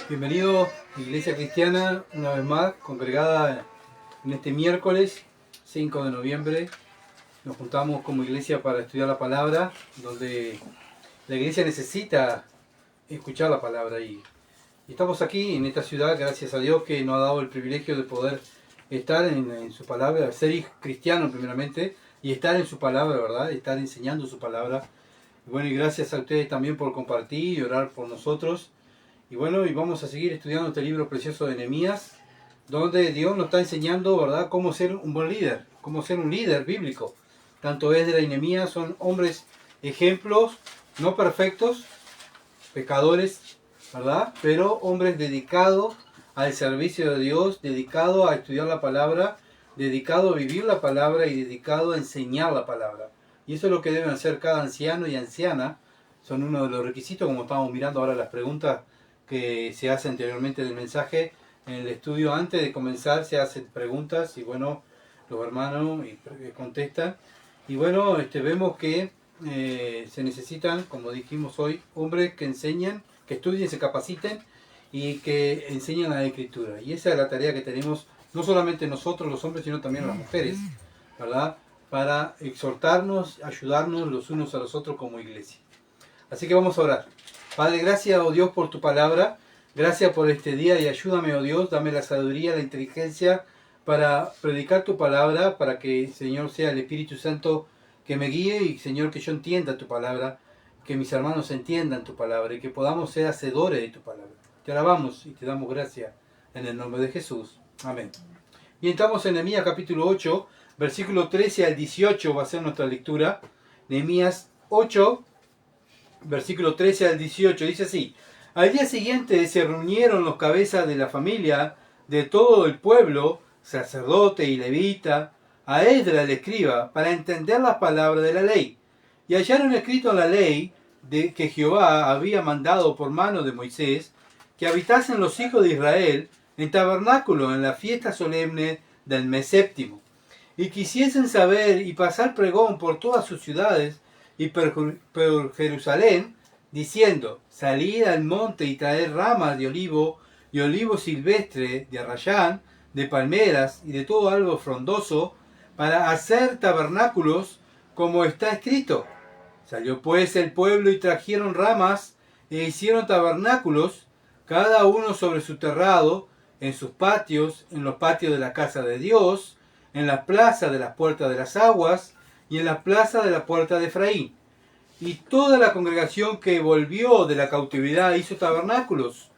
Bienvenido, Iglesia Cristiana, una vez más, congregada en este miércoles 5 de noviembre. Nos juntamos como iglesia para estudiar la palabra, donde la iglesia necesita escuchar la palabra. Y estamos aquí en esta ciudad, gracias a Dios que nos ha dado el privilegio de poder estar en su palabra, ser cristiano primeramente, y estar en su palabra, ¿verdad? Estar enseñando su palabra. Y bueno, y gracias a ustedes también por compartir y orar por nosotros. Y bueno, y vamos a seguir estudiando este libro precioso de Nehemías, donde Dios nos está enseñando, ¿verdad?, cómo ser un buen líder, cómo ser un líder bíblico. Tanto Esdras y Nehemías son hombres ejemplos, no perfectos, pecadores, ¿verdad?, pero hombres dedicados al servicio de Dios, dedicados a estudiar la palabra, dedicados a vivir la palabra y dedicados a enseñar la palabra. Y eso es lo que deben hacer cada anciano y anciana. Son uno de los requisitos, como estamos mirando ahora las preguntas que se hace anteriormente del mensaje. En el estudio, antes de comenzar, se hacen preguntas y bueno, los hermanos contestan. Y bueno, vemos que se necesitan, como dijimos hoy, hombres que enseñen, que estudien, se capaciten y que enseñen la Escritura. Y esa es la tarea que tenemos, no solamente nosotros los hombres, sino también las mujeres, ¿verdad?, para exhortarnos, ayudarnos los unos a los otros como iglesia. Así que vamos a orar. Padre, gracias, oh Dios, por tu palabra. Gracias por este día y ayúdame, oh Dios, dame la sabiduría, la inteligencia para predicar tu palabra, para que, Señor, sea el Espíritu Santo que me guíe y, Señor, que yo entienda tu palabra, que mis hermanos entiendan tu palabra y que podamos ser hacedores de tu palabra. Te alabamos y te damos gracias en el nombre de Jesús. Amén. Bien, estamos en Nehemías capítulo 8, versículo 13 al 18 va a ser nuestra lectura. Nehemías 8, versículo 13 al 18, dice así: Al día siguiente se reunieron los cabezas de la familia de todo el pueblo, sacerdote y levita, a Esdras el escriba, para entender la palabra de la ley. Y hallaron escrito en la ley de que Jehová había mandado por mano de Moisés que habitasen los hijos de Israel en tabernáculo en la fiesta solemne del mes séptimo, y quisiesen saber y pasar pregón por todas sus ciudades y por Jerusalén, diciendo: salid al monte y traed ramas de olivo y olivo silvestre, de arrayán, de palmeras y de todo árbol frondoso, para hacer tabernáculos como está escrito. Salió pues el pueblo y trajeron ramas e hicieron tabernáculos, cada uno sobre su terrado, en sus patios, en los patios de la casa de Dios, en la plaza de las puertas de las aguas y en la plaza de la puerta de Efraín. Y toda la congregación que volvió de la cautividad hizo tabernáculos,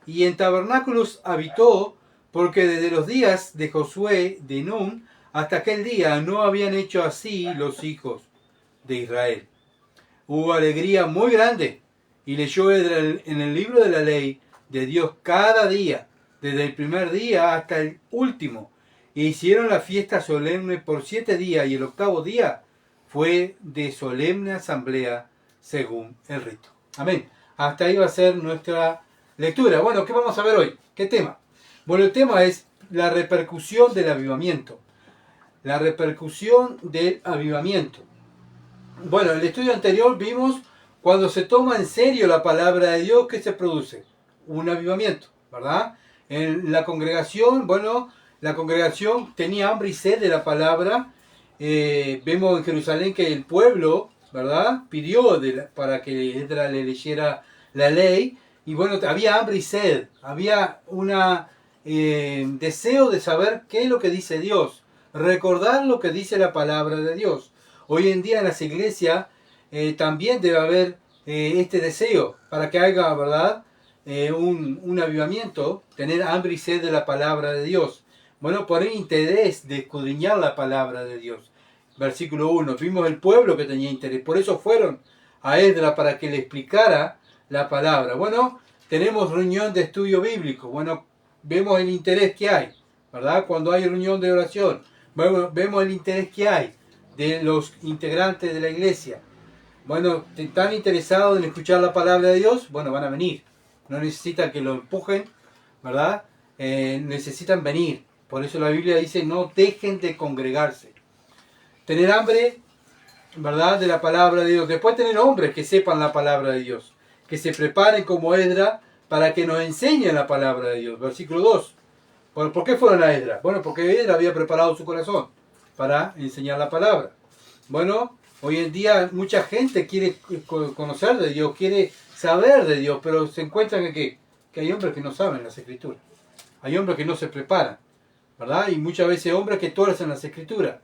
y en tabernáculos habitó, porque desde los días de Josué de Nun hasta aquel día no habían hecho así los hijos de Israel. Hubo alegría muy grande, y leyó Esdras en el libro de la ley de Dios cada día, desde el primer día hasta el último, e hicieron la fiesta solemne por 7 días, y el octavo día fue de solemne asamblea según el rito. Amén. Hasta ahí va a ser nuestra lectura. Bueno, ¿qué vamos a ver hoy? ¿Qué tema? Bueno, el tema es la repercusión del avivamiento. La repercusión del avivamiento. Bueno, en el estudio anterior vimos cuando se toma en serio la palabra de Dios, ¿qué se produce? Un avivamiento, ¿verdad? En la congregación, bueno, la congregación tenía hambre y sed de la palabra. Vemos en Jerusalén que el pueblo, ¿verdad?, pidió para que Esdras le leyera la ley. Y bueno, había hambre y sed, había un deseo de saber qué es lo que dice Dios, recordar lo que dice la palabra de Dios. Hoy en día en las iglesias también debe haber este deseo para que haya, ¿verdad?, un avivamiento, tener hambre y sed de la palabra de Dios. Bueno, por el interés de escudriñar la palabra de Dios. Versículo 1, vimos el pueblo que tenía interés, por eso fueron a Esdras para que le explicara la palabra. Bueno, tenemos reunión de estudio bíblico, bueno, vemos el interés que hay, ¿verdad? Cuando hay reunión de oración, bueno, vemos el interés que hay de los integrantes de la iglesia. Bueno, ¿están interesados en escuchar la palabra de Dios? Bueno, van a venir. No necesitan que lo empujen, ¿verdad? Necesitan venir. Por eso la Biblia dice: no dejen de congregarse. Tener hambre, ¿verdad?, de la palabra de Dios. Después tener hombres que sepan la palabra de Dios, que se preparen como Esdras para que nos enseñen la palabra de Dios. Versículo 2. Bueno, ¿por qué fueron a Esdras? Bueno, porque Esdras había preparado su corazón para enseñar la palabra. Bueno, hoy en día mucha gente quiere conocer de Dios, quiere saber de Dios, pero se encuentran que hay hombres que no saben las escrituras. Hay hombres que no se preparan, ¿verdad? Y muchas veces hombres que tuercen las escrituras.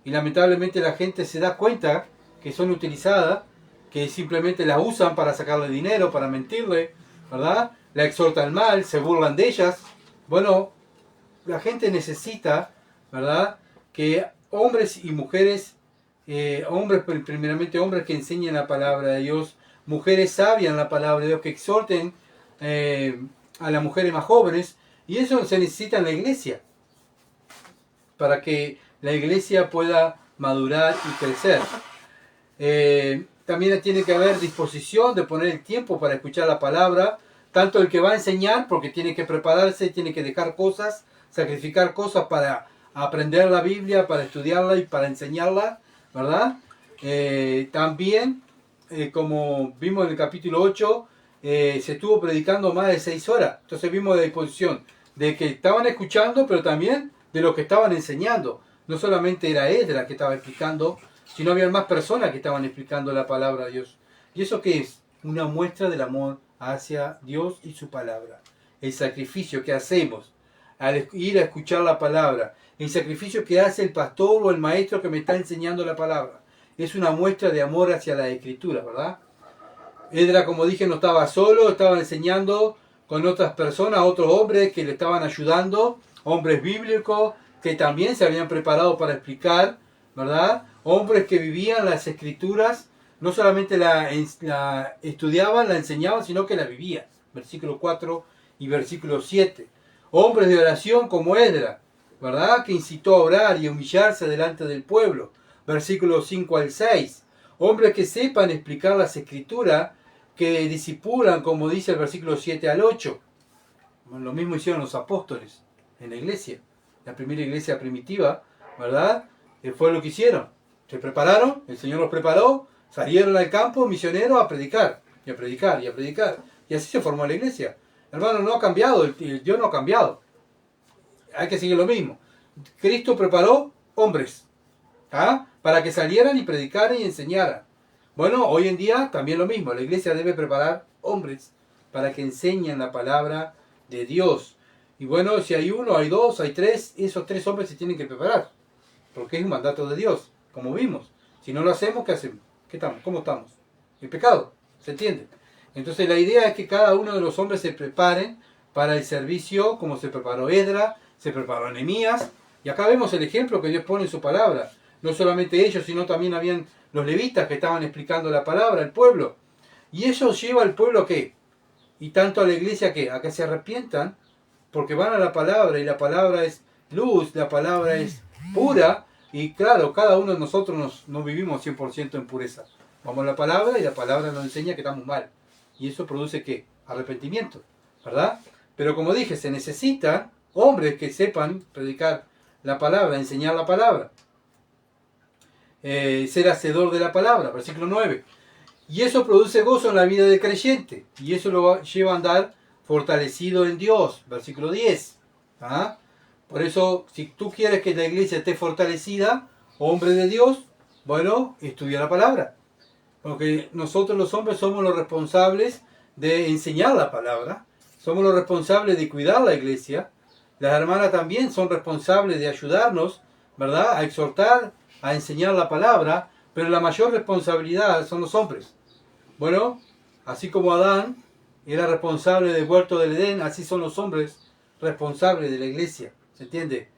Y lamentablemente la gente se da cuenta que son utilizadas, que simplemente las usan para sacarle dinero, para mentirle, ¿verdad? La exhortan mal, se burlan de ellas. Bueno, la gente necesita, ¿verdad?, que hombres y mujeres, hombres, primeramente hombres que enseñen la palabra de Dios, mujeres sabias en la palabra de Dios, que exhorten a las mujeres más jóvenes, y eso se necesita en la iglesia, para que la iglesia pueda madurar y crecer. También tiene que haber disposición de poner el tiempo para escuchar la palabra, tanto el que va a enseñar, porque tiene que prepararse, tiene que dejar cosas, sacrificar cosas para aprender la Biblia, para estudiarla y para enseñarla, ¿verdad? También, como vimos en el capítulo 8, se estuvo predicando más de 6 horas. Entonces vimos la disposición de que estaban escuchando, pero también de lo que estaban enseñando. No solamente era Esdras que estaba explicando, sino había más personas que estaban explicando la palabra de Dios. ¿Y eso qué es? Una muestra del amor hacia Dios y su palabra. El sacrificio que hacemos al ir a escuchar la palabra, el sacrificio que hace el pastor o el maestro que me está enseñando la palabra, es una muestra de amor hacia la escritura, ¿verdad? Esdras, como dije, no estaba solo, estaba enseñando con otras personas, otros hombres que le estaban ayudando, hombres bíblicos que también se habían preparado para explicar, ¿verdad? Hombres que vivían las escrituras, no solamente la estudiaban, la enseñaban, sino que la vivían. Versículo 4 y versículo 7. Hombres de oración como Esdras, ¿verdad?, que incitó a orar y a humillarse delante del pueblo. Versículos 5 al 6. Hombres que sepan explicar las escrituras, que disipulan, como dice el versículo 7 al 8. Bueno, lo mismo hicieron los apóstoles en la iglesia. La primera iglesia primitiva, ¿verdad? Fue lo que hicieron. Se prepararon, el Señor los preparó, salieron al campo misioneros a predicar, y a predicar, y a predicar. Y así se formó la iglesia. Hermano, no ha cambiado, el Dios no ha cambiado. Hay que seguir lo mismo. Cristo preparó hombres, ¿ah?, para que salieran y predicaran y enseñaran. Bueno, hoy en día también lo mismo. La iglesia debe preparar hombres para que enseñen la palabra de Dios. Y bueno, si hay uno, hay dos, hay tres, esos 3 hombres se tienen que preparar. Porque es un mandato de Dios, como vimos. Si no lo hacemos, ¿qué hacemos? ¿Qué estamos? ¿Cómo estamos? El pecado, ¿se entiende? Entonces la idea es que cada uno de los hombres se preparen para el servicio, como se preparó Esdras, se preparó Nehemías. Y acá vemos el ejemplo que Dios pone en su palabra. No solamente ellos, sino también habían los levitas que estaban explicando la palabra al pueblo. Y eso lleva al pueblo a ¿qué? Y tanto a la iglesia ¿qué? A que se arrepientan, porque van a la palabra, y la palabra es luz, la palabra es pura, y claro, cada uno de nosotros no vivimos 100% en pureza. Vamos a la palabra y la palabra nos enseña que estamos mal. Y eso produce ¿qué? Arrepentimiento, ¿verdad? Pero como dije, se necesitan hombres que sepan predicar la palabra, enseñar la palabra. Ser hacedor de la palabra, versículo 9. Y eso produce gozo en la vida del creyente, y eso lo lleva a andar fortalecido en Dios, versículo 10. ¿Ah? Por eso, si tú quieres que la iglesia esté fortalecida, hombre de Dios, bueno, estudia la palabra. Porque nosotros los hombres somos los responsables de enseñar la palabra, somos los responsables de cuidar la iglesia. Las hermanas también son responsables de ayudarnos, ¿verdad?, a exhortar, a enseñar la palabra, pero la mayor responsabilidad son los hombres. Bueno, así como Adán era responsable del huerto del Edén, así son los hombres responsables de la iglesia. ¿Se entiende?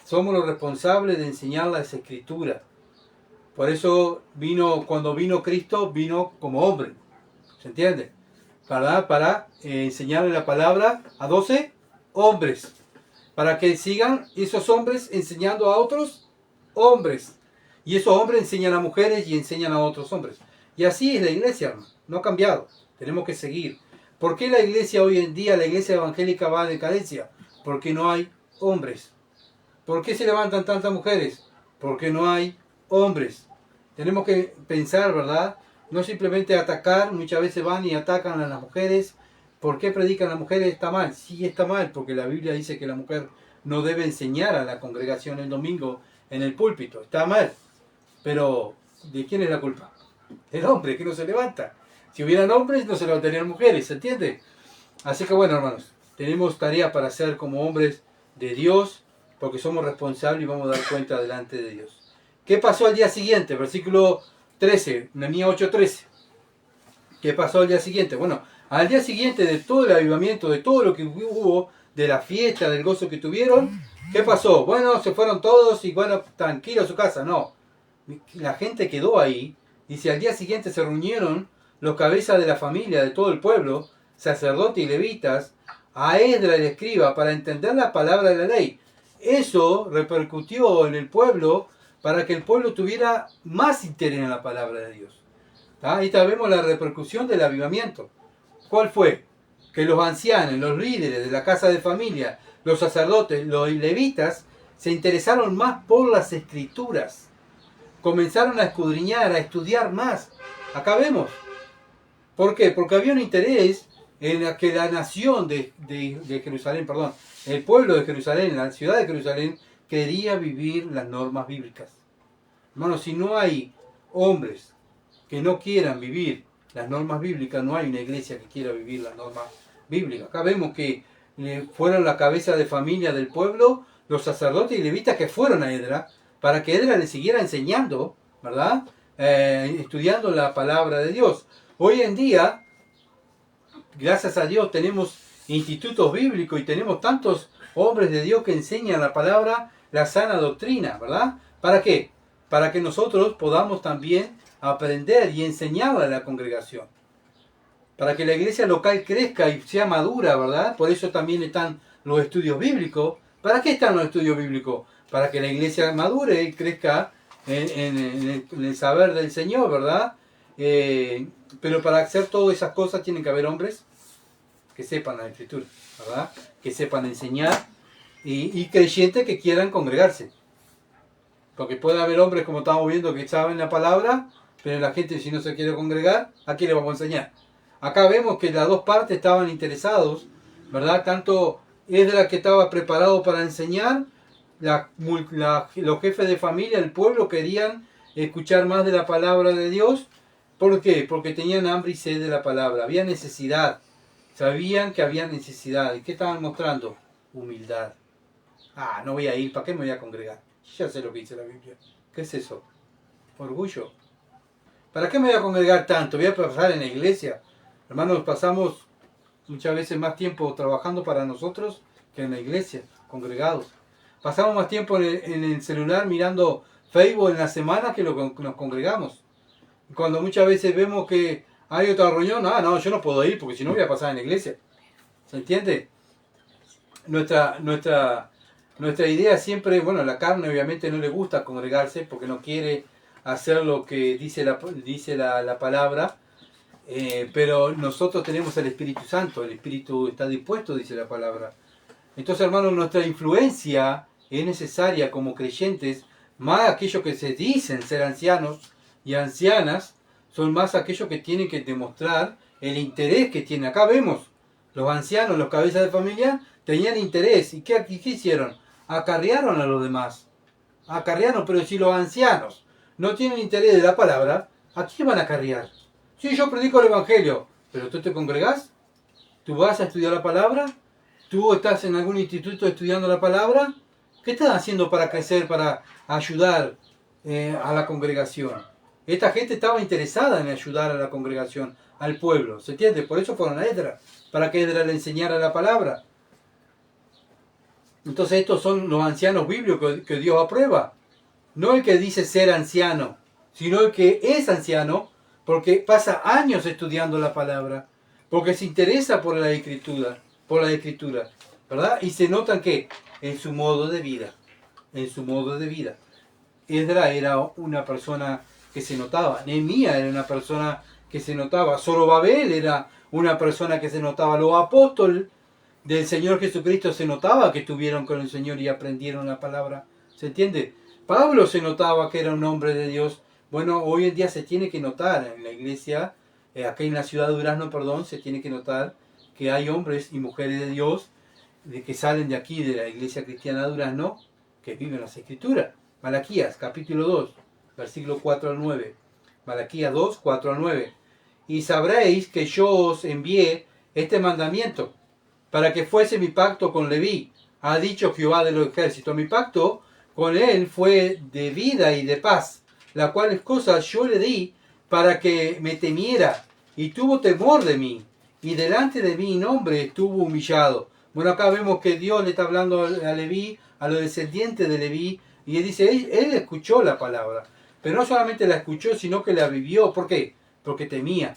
Somos los responsables de enseñar las escrituras. Por eso cuando vino Cristo, vino como hombre. ¿Se entiende? Para enseñarle la palabra a 12 hombres. Para que sigan esos hombres enseñando a otros hombres. Y esos hombres enseñan a mujeres y enseñan a otros hombres. Y así es la iglesia, hermano. No ha cambiado. Tenemos que seguir. ¿Por qué la iglesia hoy en día, la iglesia evangélica va a decadencia? Porque no hay hombres. ¿Por qué se levantan tantas mujeres? Porque no hay hombres. Tenemos que pensar, ¿verdad? No simplemente atacar. Muchas veces van y atacan a las mujeres ¿Por qué predican a las mujeres? Está mal. Sí está mal, porque la Biblia dice que la mujer no debe enseñar a la congregación el domingo en el púlpito. Está mal. Pero, ¿de quién es la culpa? Del hombre, que no se levanta. Si hubieran hombres, no se levantarían mujeres, ¿se entiende? Así que bueno, hermanos, tenemos tarea para ser como hombres de Dios, porque somos responsables y vamos a dar cuenta delante de Dios. ¿Qué pasó al día siguiente? Versículo 13, Nehemías 8:13. ¿Qué pasó al día siguiente? Bueno, al día siguiente de todo el avivamiento, de todo lo que hubo, de la fiesta, del gozo que tuvieron, ¿qué pasó? Bueno, se fueron todos y bueno, tranquilo a su casa. No, la gente quedó ahí. Dice, al día siguiente se reunieron los cabezas de la familia, de todo el pueblo, sacerdotes y levitas, a Esdras el escriba, para entender la palabra de la ley. Eso repercutió en el pueblo para que el pueblo tuviera más interés en la palabra de Dios. Ahí vemos la repercusión del avivamiento. ¿Cuál fue? Que los ancianos, los líderes de la casa de familia, los sacerdotes, los levitas, se interesaron más por las escrituras. Comenzaron a escudriñar, a estudiar más. Acá vemos. ¿Por qué? Porque había un interés en que la nación de Jerusalén, perdón, el pueblo de Jerusalén, la ciudad de Jerusalén, quería vivir las normas bíblicas. Hermanos, si no hay hombres que no quieran vivir las normas bíblicas, no hay una iglesia que quiera vivir las normas bíblicas. Acá vemos que fueron la cabeza de familia del pueblo, los sacerdotes y levitas que fueron a Esdras, para que Esdras le siguiera enseñando, ¿verdad? Estudiando la palabra de Dios. Hoy en día, gracias a Dios, tenemos institutos bíblicos y tenemos tantos hombres de Dios que enseñan la palabra, la sana doctrina, ¿verdad? ¿Para qué? Para que nosotros podamos también aprender y enseñarle a la congregación. Para que la iglesia local crezca y sea madura, ¿verdad? Por eso también están los estudios bíblicos. ¿Para qué están los estudios bíblicos? Para que la iglesia madure y crezca en el saber del Señor, ¿verdad? Pero para hacer todas esas cosas tienen que haber hombres que sepan la escritura, ¿verdad? Que sepan enseñar y creyentes que quieran congregarse. Porque puede haber hombres, como estamos viendo, que saben la palabra, pero la gente, si no se quiere congregar, ¿a quién le vamos a enseñar? Acá vemos que las dos partes estaban interesados, ¿verdad? Tanto Esdras, que estaba preparado para enseñar, los jefes de familia, el pueblo, querían escuchar más de la palabra de Dios. ¿Por qué? Porque tenían hambre y sed de la palabra. Había necesidad. Sabían que había necesidad. ¿Y qué estaban mostrando? Humildad. Ah, no voy a ir. ¿Para qué me voy a congregar? Ya sé lo que dice la Biblia. ¿Qué es eso? Orgullo. ¿Para qué me voy a congregar tanto? ¿Voy a pasar en la iglesia? Hermanos, pasamos muchas veces más tiempo trabajando para nosotros que en la iglesia, congregados. Pasamos más tiempo en el celular mirando Facebook en la semana que nos congregamos. Cuando muchas veces vemos que hay otra reunión, no, yo no puedo ir porque si no voy a pasar en la iglesia. ¿Se entiende? Nuestra idea siempre, bueno, la carne obviamente no le gusta congregarse porque no quiere hacer lo que dice la palabra, pero nosotros tenemos el Espíritu Santo, el Espíritu está dispuesto, dice la palabra. Entonces, hermanos, nuestra influencia es necesaria como creyentes, más aquellos que se dicen ser ancianos y ancianas, son más aquellos que tienen que demostrar el interés que tienen. Acá vemos, los ancianos, los cabezas de familia, tenían interés. ¿Y qué hicieron? Acarrearon a los demás. Acarrearon, pero si los ancianos no tienen interés de la palabra, ¿a quién van a acarrear? Si yo predico el Evangelio, pero tú te congregás, tú vas a estudiar la palabra, tú estás en algún instituto estudiando la palabra, ¿qué estás haciendo para crecer, para ayudar a la congregación? Esta gente estaba interesada en ayudar a la congregación, al pueblo, ¿se entiende? Por eso fueron a Esdras, para que Esdras le enseñara la palabra. Entonces estos son los ancianos bíblicos que Dios aprueba. No el que dice ser anciano, sino el que es anciano porque pasa años estudiando la palabra, porque se interesa por la escritura, ¿verdad? Y se notan que en su modo de vida, Esdras era una persona que se notaba, Nehemías era una persona que se notaba, Zorobabel era una persona que se notaba, los apóstoles del Señor Jesucristo se notaba que estuvieron con el Señor y aprendieron la palabra, ¿se entiende? Pablo se notaba que era un hombre de Dios. Bueno, hoy en día se tiene que notar en la iglesia, aquí en la ciudad de Durazno, se tiene que notar que hay hombres y mujeres de Dios de que salen de aquí, de la iglesia cristiana de Durazno, que viven las Escrituras. Malaquías, capítulo 2, versículo 4 al 9. Malaquías 2, 4 al 9. Y sabréis que yo os envié este mandamiento, para que fuese mi pacto con Leví, ha dicho Jehová de los ejércitos. Mi pacto con él fue de vida y de paz, las cuales cosas yo le di para que me temiera, y tuvo temor de mí, y delante de mi nombre estuvo humillado. Bueno, acá vemos que Dios le está hablando a Leví, a los descendientes de Leví, y él dice, él escuchó la palabra, pero no solamente la escuchó, sino que la vivió. ¿Por qué? Porque temía.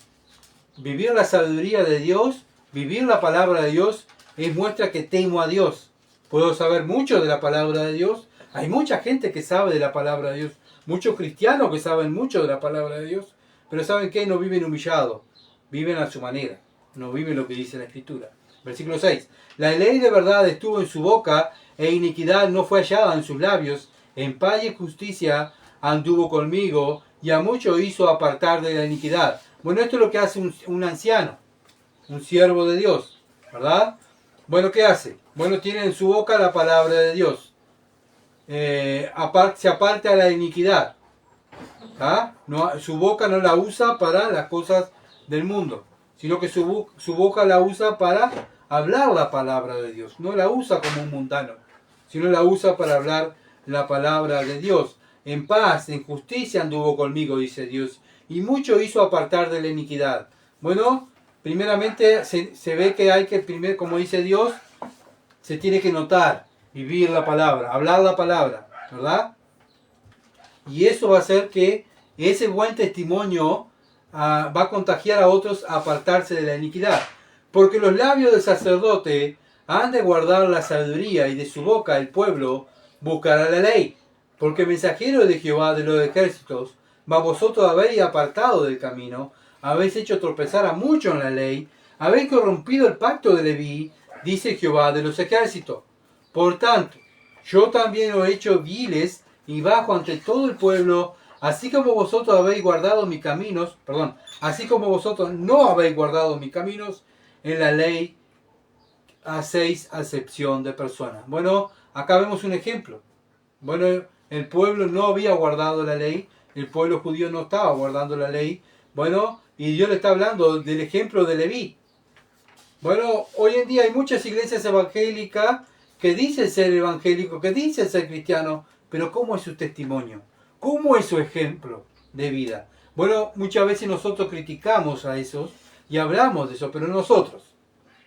Vivir la sabiduría de Dios, vivir la palabra de Dios, es muestra que temo a Dios. Puedo saber mucho de la palabra de Dios. Hay mucha gente que sabe de la palabra de Dios, muchos cristianos que saben mucho de la palabra de Dios, pero ¿saben qué? No viven humillados, viven a su manera, no viven lo que dice la Escritura. Versículo 6. La ley de verdad estuvo en su boca, e iniquidad no fue hallada en sus labios. En paz y justicia anduvo conmigo, y a muchos hizo apartar de la iniquidad. Bueno, esto es lo que hace un anciano, un siervo de Dios, ¿verdad? Bueno, ¿qué hace? Bueno, tiene en su boca la palabra de Dios. Se aparta a la iniquidad. ¿Ah? No, su boca no la usa para las cosas del mundo, sino que su boca la usa para hablar la palabra de Dios. No la usa como un mundano, sino la usa para hablar la palabra de Dios. En paz, en justicia anduvo conmigo, dice Dios, y mucho hizo apartar de la iniquidad. Bueno, primeramente se ve que hay que, como dice Dios, se tiene que notar, vivir la palabra, hablar la palabra, ¿verdad? Y eso va a hacer que ese buen testimonio va a contagiar a otros a apartarse de la iniquidad. Porque los labios del sacerdote han de guardar la sabiduría, y de su boca el pueblo buscará la ley. Porque mensajero de Jehová de los ejércitos, mas vosotros habéis apartado del camino, habéis hecho tropezar a muchos en la ley, habéis corrompido el pacto de Leví, dice Jehová de los ejércitos. Por tanto, yo también os he hecho viles y bajo ante todo el pueblo, así como vosotros habéis guardado mis caminos, así como vosotros no habéis guardado mis caminos, en la ley hacéis acepción de personas. Bueno, acá vemos un ejemplo. Bueno, el pueblo no había guardado la ley, el pueblo judío no estaba guardando la ley. Bueno, y Dios le está hablando del ejemplo de Leví. Bueno, hoy en día hay muchas iglesias evangélicas que dicen ser evangélicos, que dicen ser cristianos, pero ¿cómo es su testimonio? ¿Cómo es su ejemplo de vida? Bueno, muchas veces nosotros criticamos a esos y hablamos de eso, pero nosotros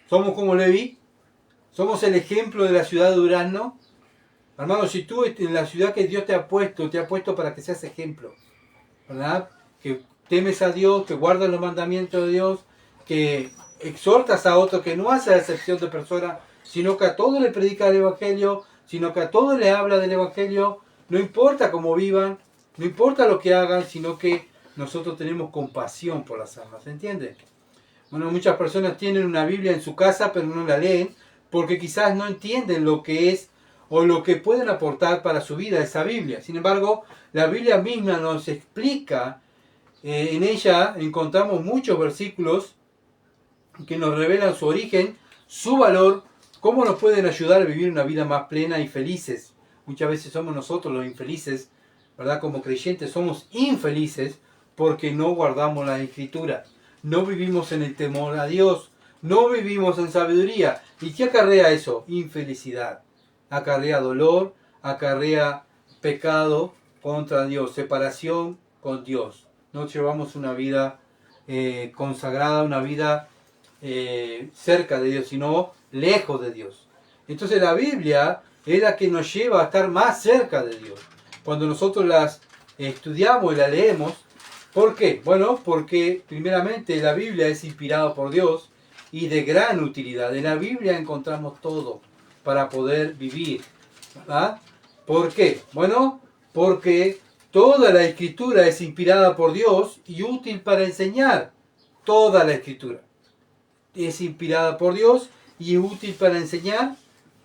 somos como Leví, somos el ejemplo de la ciudad de Durazno. Hermano, si tú en la ciudad que Dios te ha puesto para que seas ejemplo, ¿verdad? Que temes a Dios, que guardas los mandamientos de Dios, que exhortas a otros, que no haces excepción de personas, sino que a todos le predica el Evangelio, sino que a todos le habla del Evangelio, no importa cómo vivan, no importa lo que hagan, sino que nosotros tenemos compasión por las almas, ¿entiendes? Bueno, muchas personas tienen una Biblia en su casa, pero no la leen, porque quizás no entienden lo que es o lo que pueden aportar para su vida esa Biblia. Sin embargo, la Biblia misma nos explica, en ella encontramos muchos versículos que nos revelan su origen, su valor, cómo nos pueden ayudar a vivir una vida más plena y felices. Muchas veces somos nosotros los infelices, ¿verdad? Como creyentes somos infelices porque no guardamos la Escritura, no vivimos en el temor a Dios, no vivimos en sabiduría. ¿Y qué acarrea eso? Infelicidad. Acarrea dolor, acarrea pecado contra Dios, separación con Dios. No llevamos una vida consagrada, una vida cerca de Dios, sino lejos de Dios. Entonces la Biblia es la que nos lleva a estar más cerca de Dios. Cuando nosotros las estudiamos y la leemos, ¿por qué? Bueno, porque primeramente la Biblia es inspirada por Dios y de gran utilidad. En la Biblia encontramos todo para poder vivir, ¿verdad? ¿Por qué? Bueno, porque toda la Escritura es inspirada por Dios y útil para enseñar. Toda la Escritura es inspirada por Dios y útil para enseñar.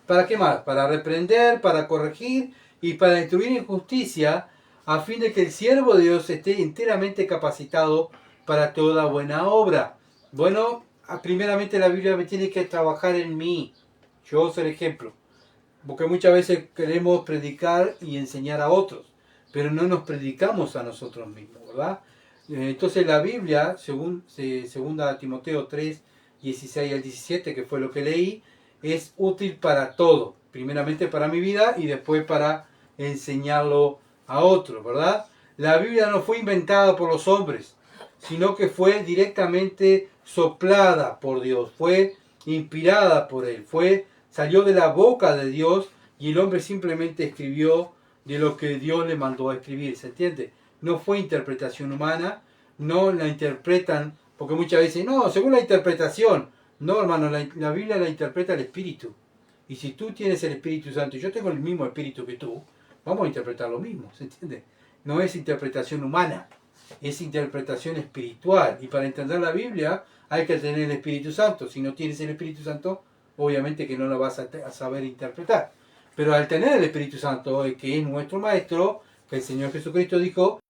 ¿Para qué más? Para reprender, para corregir y para instruir en justicia, a fin de que el siervo de Dios esté enteramente capacitado para toda buena obra. Bueno, primeramente la Biblia me tiene que trabajar en mí. Yo soy el ejemplo. Porque muchas veces queremos predicar y enseñar a otros, pero no nos predicamos a nosotros mismos, ¿verdad? Entonces la Biblia, según segunda Timoteo 3, 16 al 17, que fue lo que leí, es útil para todo. Primeramente para mi vida y después para enseñarlo a otros, ¿verdad? La Biblia no fue inventada por los hombres, sino que fue directamente soplada por Dios, fue inspirada por Él, salió de la boca de Dios y el hombre simplemente escribió de lo que Dios le mandó a escribir, ¿se entiende? No fue interpretación humana, no la interpretan, porque muchas veces, no, según la interpretación, no hermano, la Biblia la interpreta el Espíritu. Y si tú tienes el Espíritu Santo y yo tengo el mismo Espíritu que tú, vamos a interpretar lo mismo, ¿se entiende? No es interpretación humana, es interpretación espiritual. Y para entender la Biblia hay que tener el Espíritu Santo. Si no tienes el Espíritu Santo, obviamente que no la vas a saber interpretar. Pero al tener el Espíritu Santo, que es nuestro Maestro, que el Señor Jesucristo dijo,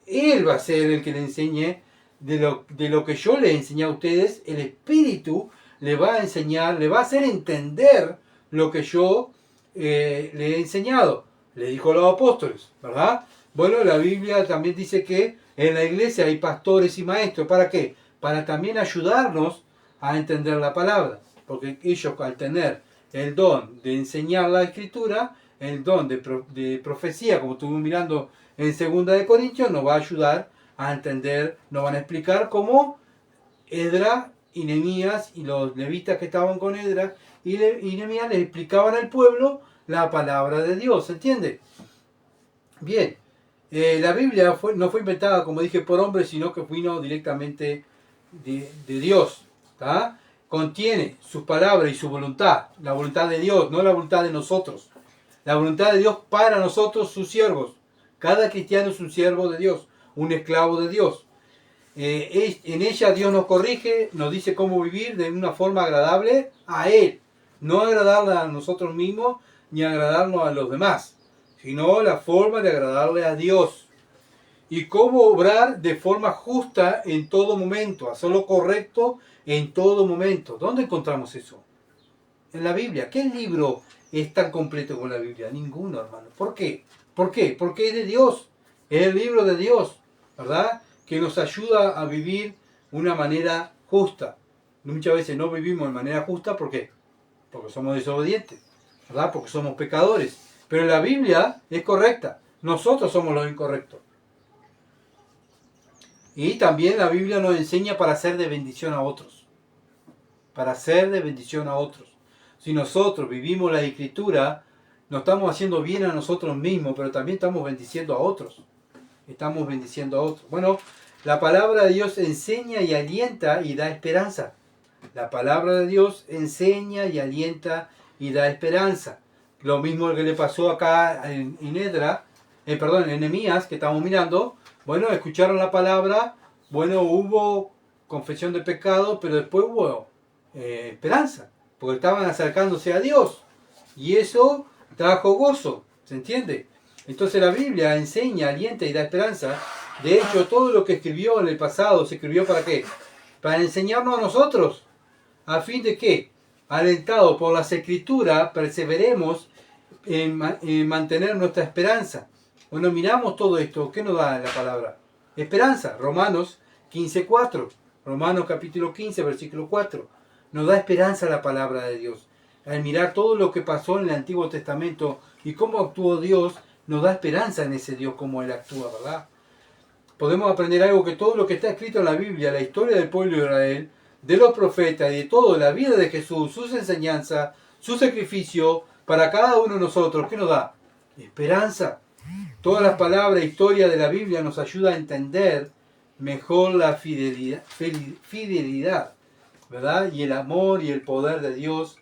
Él va a ser el que le enseñe de lo que yo le enseñé a ustedes. El Espíritu le va a enseñar, le va a hacer entender lo que yo le he enseñado. Le dijo a los apóstoles, ¿verdad? Bueno, la Biblia también dice que en la iglesia hay pastores y maestros. ¿Para qué? Para también ayudarnos a entender la palabra. Porque ellos, al tener el don de enseñar la Escritura, el don de profecía, como estuvimos mirando en 2 de Corintios, nos va a ayudar a entender, nos van a explicar cómo Edra y Nehemías y los levitas que estaban con Edra y Nehemías les explicaban al pueblo la palabra de Dios, ¿se entiende? Bien, la Biblia no fue inventada, como dije, por hombres, sino que vino directamente de Dios, ¿tá? Contiene sus palabras y su voluntad, la voluntad de Dios, no la voluntad de nosotros. La voluntad de Dios para nosotros, sus siervos. Cada cristiano es un siervo de Dios, un esclavo de Dios. En ella Dios nos corrige, nos dice cómo vivir de una forma agradable a Él. No agradarle a nosotros mismos ni agradarnos a los demás, sino la forma de agradarle a Dios. Y cómo obrar de forma justa en todo momento, hacer lo correcto en todo momento. ¿Dónde encontramos eso? En la Biblia. ¿Qué libro es tan completo como la Biblia? Ninguno, hermano. ¿Por qué? ¿Por qué? Porque es de Dios. Es el libro de Dios, ¿verdad? Que nos ayuda a vivir una manera justa. Muchas veces no vivimos de manera justa, ¿por qué? Porque somos desobedientes, ¿verdad? Porque somos pecadores. Pero la Biblia es correcta. Nosotros somos los incorrectos. Y también la Biblia nos enseña para ser de bendición a otros. Para ser de bendición a otros. Si nosotros vivimos la Escritura, nos estamos haciendo bien a nosotros mismos, pero también estamos bendiciendo a otros. Estamos bendiciendo a otros. Bueno, la palabra de Dios enseña y alienta y da esperanza. La palabra de Dios enseña y alienta y da esperanza. Lo mismo que le pasó acá en Nehemías, que estamos mirando. Bueno, escucharon la palabra, bueno, hubo confesión de pecado, pero después hubo esperanza, porque estaban acercándose a Dios. Y eso trajo gozo, ¿se entiende? Entonces la Biblia enseña, alienta y da esperanza. De hecho, todo lo que escribió en el pasado se escribió ¿para qué? Para enseñarnos a nosotros. ¿A fin de qué? Alentados por las Escrituras, perseveremos en mantener nuestra esperanza. Bueno, miramos todo esto. ¿Qué nos da la palabra? Esperanza. Romanos 15:4. Romanos capítulo 15, versículo 4. Nos da esperanza la palabra de Dios. Al mirar todo lo que pasó en el Antiguo Testamento y cómo actuó Dios, nos da esperanza en ese Dios, cómo Él actúa, ¿verdad? Podemos aprender algo, que todo lo que está escrito en la Biblia, la historia del pueblo de Israel, de los profetas y de todo, la vida de Jesús, sus enseñanzas, su sacrificio, para cada uno de nosotros, ¿qué nos da? Esperanza. Todas las palabras e historia de la Biblia nos ayuda a entender mejor la fidelidad, ¿verdad? Y el amor y el poder de Dios,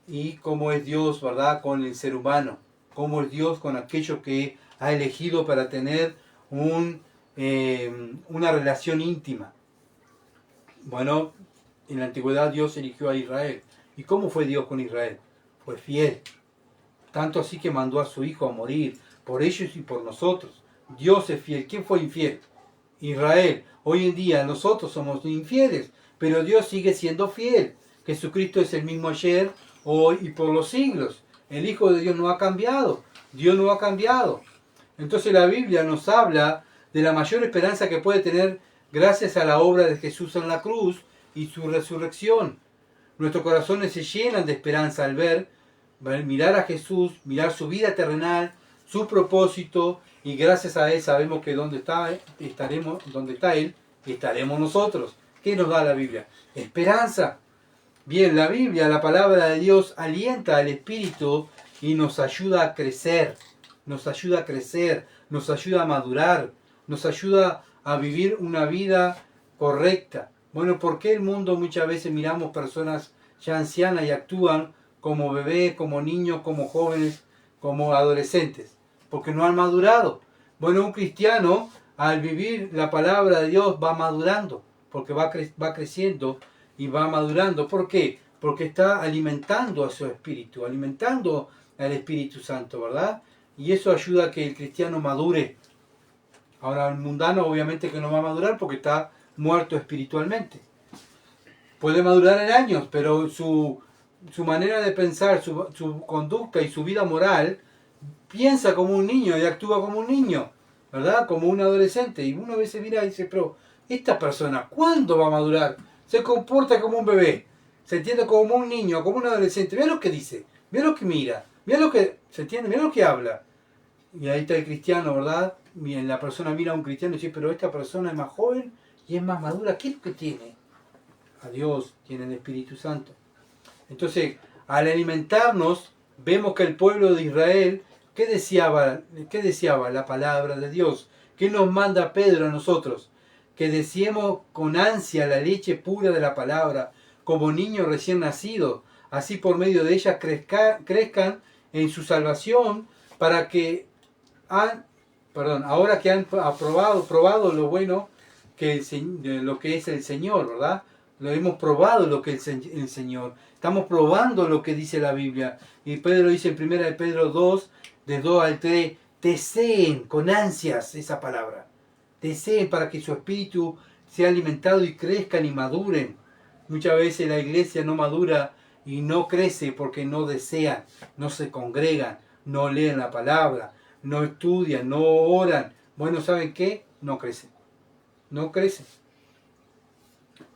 y cómo es Dios, ¿verdad? Con el ser humano, cómo es Dios con aquello que ha elegido para tener una relación íntima. Bueno, en la antigüedad Dios eligió a Israel. ¿Y cómo fue Dios con Israel? Fue fiel. Tanto así que mandó a su Hijo a morir por ellos y por nosotros. Dios es fiel. ¿Quién fue infiel? Israel. Hoy en día nosotros somos infieles, pero Dios sigue siendo fiel. Jesucristo es el mismo ayer, hoy y por los siglos. El Hijo de Dios no ha cambiado. Dios no ha cambiado. Entonces la Biblia nos habla de la mayor esperanza que puede tener gracias a la obra de Jesús en la cruz y su resurrección. Nuestros corazones se llenan de esperanza al mirar a Jesús, mirar su vida terrenal, su propósito, y gracias a Él sabemos que donde está Él, estaremos nosotros. ¿Qué nos da la Biblia? Esperanza. Bien, la Biblia, la palabra de Dios, alienta al espíritu y nos ayuda a crecer. Nos ayuda a crecer, nos ayuda a madurar, nos ayuda a vivir una vida correcta. Bueno, ¿por qué el mundo muchas veces miramos personas ya ancianas y actúan como bebés, como niños, como jóvenes, como adolescentes? Porque no han madurado. Bueno, un cristiano al vivir la palabra de Dios va madurando, porque va creciendo y va madurando. ¿Por qué? Porque está alimentando a su espíritu, alimentando al Espíritu Santo, ¿verdad? Y eso ayuda a que el cristiano madure. Ahora el mundano obviamente que no va a madurar porque está muerto espiritualmente. Puede madurar en años, pero su manera de pensar, su conducta y su vida moral, piensa como un niño y actúa como un niño, ¿verdad? Como un adolescente. Y uno a veces mira y dice, pero esta persona, ¿cuándo va a madurar? Se comporta como un bebé, se entiende como un niño, como un adolescente. Mira lo que dice, mira lo que mira, mira lo que se entiende, mira lo que habla. Y ahí está el cristiano, ¿verdad? La persona mira a un cristiano y dice, pero esta persona es más joven y es más madura. ¿Qué es lo que tiene? A Dios, tiene el Espíritu Santo. Entonces, al alimentarnos, vemos que el pueblo de Israel, ¿qué deseaba? La palabra de Dios. ¿Qué nos manda Pedro a nosotros? Que deseemos con ansia la leche pura de la palabra, como niños recién nacidos. Así por medio de ella crezcan en su salvación, para que ahora que han probado lo bueno lo que es el Señor, ¿verdad? Lo hemos probado lo que es el Señor. Estamos probando lo que dice la Biblia. Y Pedro dice en 1 de Pedro 2, de 2 al 3, deseen con ansias esa palabra. Deseen para que su espíritu sea alimentado y crezcan y maduren. Muchas veces la iglesia no madura y no crece porque no desean, no se congregan, no leen la palabra, no estudian, no oran. Bueno, ¿saben qué? No crecen. No crecen.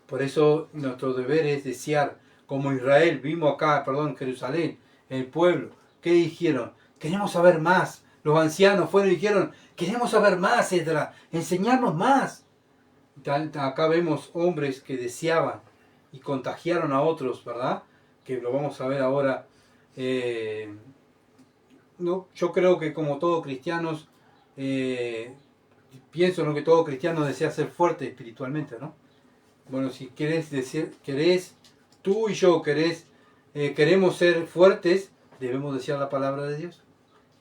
Por eso nuestro deber es desear, como Israel, vimos acá, Jerusalén, el pueblo. ¿Qué dijeron? Queremos saber más. Los ancianos fueron y dijeron, queremos saber más, Edra, enseñarnos más. Acá vemos hombres que deseaban y contagiaron a otros, ¿verdad? Que lo vamos a ver ahora. Yo creo que como todos cristianos, pienso que todo cristiano desea ser fuerte espiritualmente, ¿no? Bueno, si tú y yo queremos ser fuertes, debemos desear la palabra de Dios.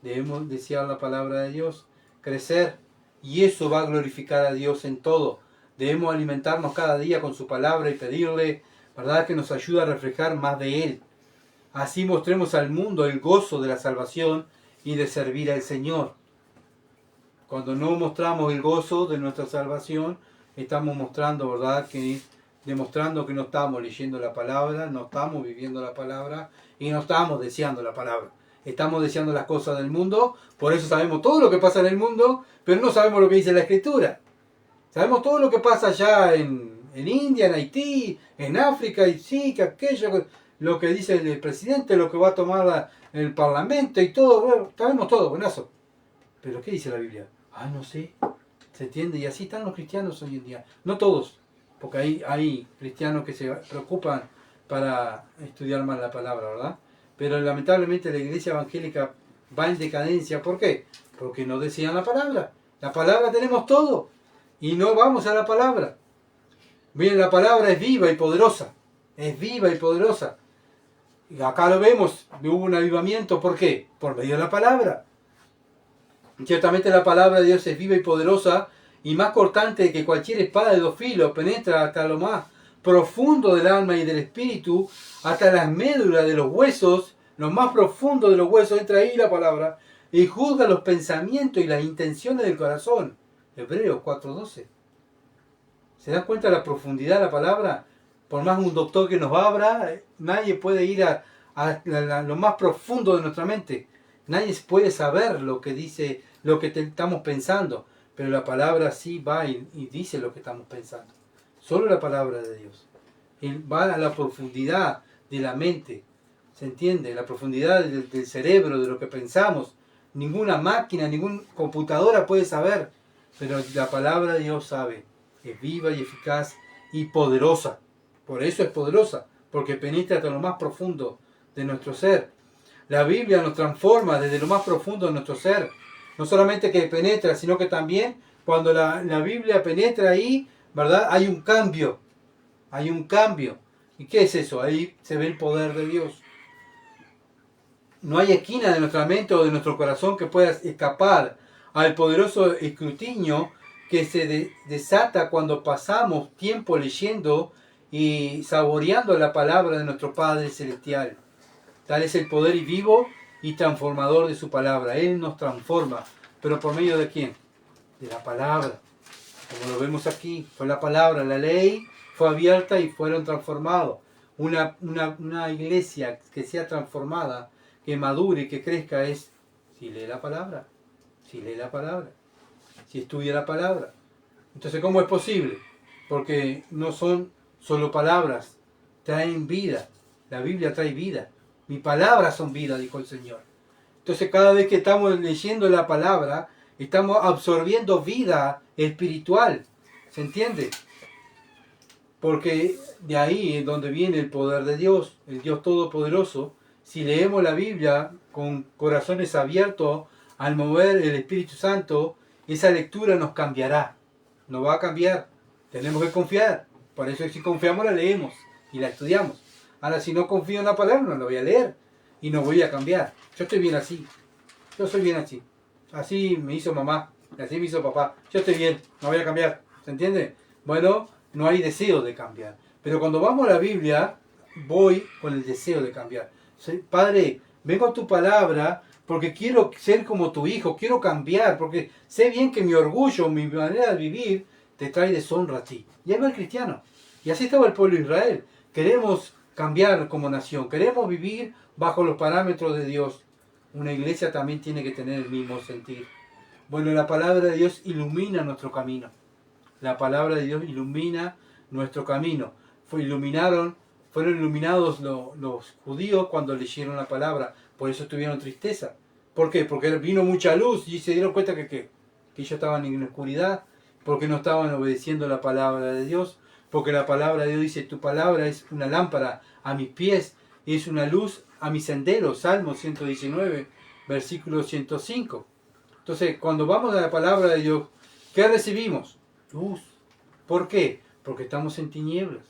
Debemos desear la palabra de Dios, crecer, y eso va a glorificar a Dios en todo. Debemos alimentarnos cada día con su palabra y pedirle, ¿verdad?, que nos ayude a reflejar más de Él. Así mostremos al mundo el gozo de la salvación y de servir al Señor. Cuando no mostramos el gozo de nuestra salvación, estamos mostrando, ¿verdad?, demostrando que no estamos leyendo la palabra, no estamos viviendo la palabra y no estamos deseando la palabra. Estamos deseando las cosas del mundo, por eso sabemos todo lo que pasa en el mundo, pero no sabemos lo que dice la Escritura. Sabemos todo lo que pasa allá en India, en Haití, en África, y sí, que aquello, lo que dice el presidente, lo que va a tomar el parlamento y todo, bueno, sabemos todo, buenazo. Pero ¿qué dice la Biblia? No sé, ¿se entiende? Y así están los cristianos hoy en día. No todos, porque hay cristianos que se preocupan para estudiar más la palabra, ¿verdad? Pero lamentablemente la iglesia evangélica va en decadencia. ¿Por qué? Porque no desean la palabra. La palabra tenemos todo y no vamos a la palabra. Bien, la palabra es viva y poderosa. Es viva y poderosa. Y acá lo vemos, hubo un avivamiento. ¿Por qué? Por medio de la palabra. Ciertamente la palabra de Dios es viva y poderosa y más cortante que cualquier espada de dos filos, penetra hasta lo más profundo del alma y del espíritu, hasta las médulas de los huesos, lo más profundo de los huesos, entra ahí la palabra, y juzga los pensamientos y las intenciones del corazón. Hebreos 4:12. ¿Se dan cuenta de la profundidad de la palabra? por más un doctor que nos abra, nadie puede ir a lo más profundo de nuestra mente. Nadie puede saber lo que dice, lo que estamos pensando, pero la palabra sí va y dice lo que estamos pensando. Solo la palabra de Dios. Va a la profundidad de la mente, ¿se entiende? La profundidad del cerebro, de lo que pensamos. Ninguna máquina, ninguna computadora puede saber, pero la palabra de Dios sabe. Es viva y eficaz y poderosa. Por eso es poderosa, porque penetra hasta lo más profundo de nuestro ser. La Biblia nos transforma desde lo más profundo de nuestro ser. No solamente que penetra, sino que también cuando la Biblia penetra ahí, ¿verdad? Hay un cambio. Hay un cambio. ¿Y qué es eso? Ahí se ve el poder de Dios. No hay esquina de nuestra mente o de nuestro corazón que pueda escapar al poderoso escrutinio que se desata cuando pasamos tiempo leyendo y saboreando la palabra de nuestro Padre Celestial. Tal es el poder vivo y transformador de su palabra. Él nos transforma. ¿Pero por medio de quién? De la palabra. Como lo vemos aquí, fue la palabra, la ley fue abierta y fueron transformados. Una iglesia que sea transformada, que madure y que crezca es si lee la palabra. Si lee la palabra. Si estudia la palabra. Entonces, ¿cómo es posible? Porque no son solo palabras, traen vida. La Biblia trae vida. Mis palabras son vida, dijo el Señor. Entonces, cada vez que estamos leyendo la palabra, estamos absorbiendo vida espiritual. ¿Se entiende? Porque de ahí es donde viene el poder de Dios, el Dios Todopoderoso. Si leemos la Biblia con corazones abiertos al mover el Espíritu Santo, esa lectura nos cambiará. Nos va a cambiar. Tenemos que confiar. Por eso si confiamos la leemos y la estudiamos. Ahora si no confío en la palabra no la voy a leer y no voy a cambiar. Yo estoy bien así. Yo soy bien así. Así me hizo mamá, así me hizo papá. Yo estoy bien, no voy a cambiar. ¿Se entiende? Bueno, no hay deseo de cambiar. Pero cuando vamos a la Biblia, voy con el deseo de cambiar. Padre, vengo a tu palabra porque quiero ser como tu hijo, quiero cambiar, porque sé bien que mi orgullo, mi manera de vivir, te trae deshonra a ti. Y ahí va el cristiano. Y así estaba el pueblo de Israel. Queremos cambiar como nación, queremos vivir bajo los parámetros de Dios. Una iglesia también tiene que tener el mismo sentir. Bueno, la palabra de Dios ilumina nuestro camino. La palabra de Dios ilumina nuestro camino. Fueron iluminados los judíos cuando leyeron la palabra. Por eso tuvieron tristeza. ¿Por qué? Porque vino mucha luz y se dieron cuenta que ellos estaban en la oscuridad. Porque no estaban obedeciendo la palabra de Dios. Porque la palabra de Dios dice, tu palabra es una lámpara a mis pies y es una luz a mis senderos. Salmo 119, versículo 105. Entonces, cuando vamos a la palabra de Dios, ¿qué recibimos? Luz. ¿Por qué? Porque estamos en tinieblas.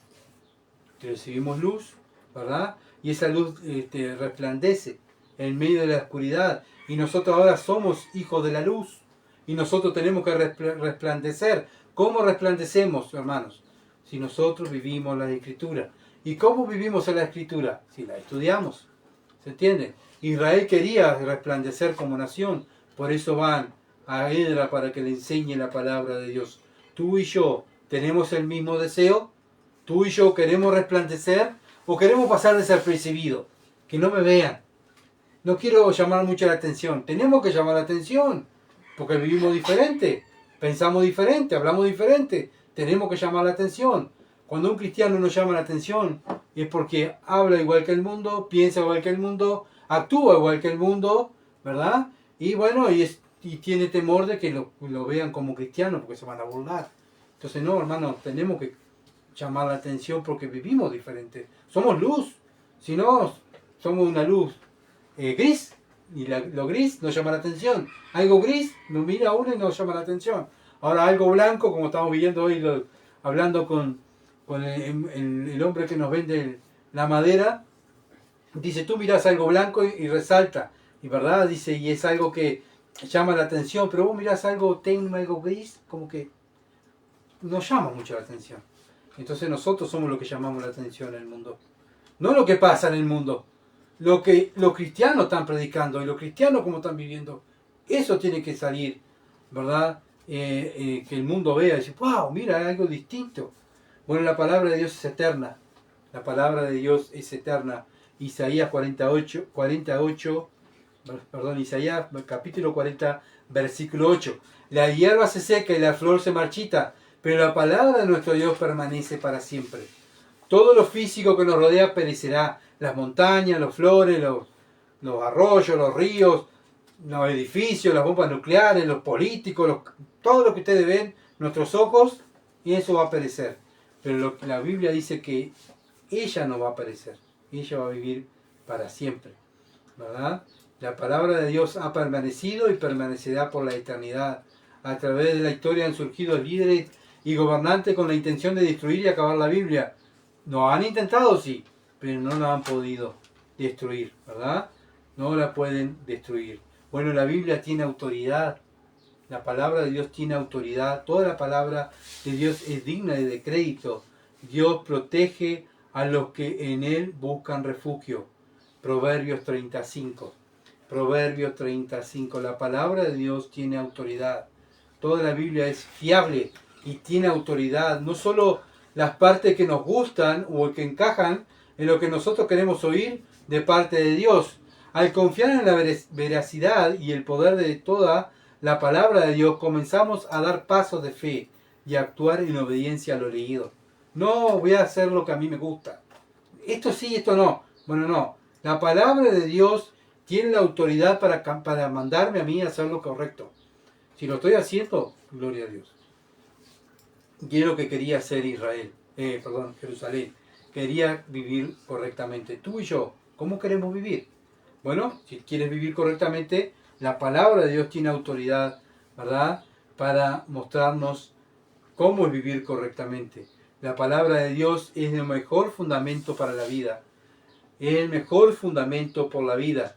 Recibimos luz, ¿verdad? Y esa luz resplandece en medio de la oscuridad. Y nosotros ahora somos hijos de la luz. Y nosotros tenemos que resplandecer. ¿Cómo resplandecemos, hermanos? Si nosotros vivimos la Escritura. ¿Y cómo vivimos en la Escritura? Si la estudiamos. ¿Se entiende? Israel quería resplandecer como nación. Por eso van a Edra para que le enseñe la palabra de Dios. Tú y yo tenemos el mismo deseo. Tú y yo queremos resplandecer o queremos pasar desapercibido. Que no me vean. No quiero llamar mucho la atención. Tenemos que llamar la atención. Porque vivimos diferente. Pensamos diferente. Hablamos diferente. Tenemos que llamar la atención. Cuando un cristiano no llama la atención es porque habla igual que el mundo, piensa igual que el mundo, actúa igual que el mundo, ¿verdad? Y bueno, y tiene temor de que lo vean como cristiano porque se van a burlar. Entonces no, hermano, tenemos que llamar la atención porque vivimos diferente. Somos luz, si no, somos una luz gris, y lo gris nos llama la atención. Algo gris nos mira a uno y nos llama la atención. Ahora algo blanco, como estamos viendo hoy, hablando con el hombre que nos vende la madera, dice, tú mirás algo blanco y resalta, y verdad, dice, y es algo que llama la atención, pero vos mirás algo tenue, algo gris, como que no llama mucho la atención. Entonces nosotros somos los que llamamos la atención en el mundo. No lo que pasa en el mundo, lo que los cristianos están predicando y los cristianos como están viviendo. Eso tiene que salir, ¿verdad? Que el mundo vea y dice, wow, mira, hay algo distinto. Bueno, la palabra de Dios es eterna. La palabra de Dios es eterna. Isaías 48, Isaías capítulo 40, versículo 8. La hierba se seca y la flor se marchita, pero la palabra de nuestro Dios permanece para siempre. Todo lo físico que nos rodea perecerá. Las montañas, los flores, los arroyos, los ríos, los edificios, las bombas nucleares, los políticos, todo lo que ustedes ven, nuestros ojos, y eso va a perecer. Pero la Biblia dice que ella no va a perecer. Ella va a vivir para siempre. ¿Verdad? La palabra de Dios ha permanecido y permanecerá por la eternidad. A través de la historia han surgido líderes y gobernantes con la intención de destruir y acabar la Biblia. Lo han intentado, sí, pero no la han podido destruir, ¿verdad? No la pueden destruir. Bueno, la Biblia tiene autoridad. La palabra de Dios tiene autoridad. Toda la palabra de Dios es digna de crédito. Dios protege a los que en Él buscan refugio. Proverbios 35. Proverbios 35. La palabra de Dios tiene autoridad. Toda la Biblia es fiable y tiene autoridad. No solo las partes que nos gustan o que encajan en lo que nosotros queremos oír de parte de Dios. Al confiar en la veracidad y el poder de toda la palabra de Dios, comenzamos a dar pasos de fe y a actuar en obediencia a lo leído. No voy a hacer lo que a mí me gusta. Esto sí, esto no. Bueno, no. La palabra de Dios tiene la autoridad para mandarme a mí a hacer lo correcto. Si lo estoy haciendo, gloria a Dios. Y es lo que quería hacer Jerusalén. Quería vivir correctamente. Tú y yo, ¿cómo queremos vivir? Bueno, si quieres vivir correctamente, la palabra de Dios tiene autoridad, ¿verdad? Para mostrarnos cómo es vivir correctamente. La palabra de Dios es el mejor fundamento para la vida. Es el mejor fundamento por la vida.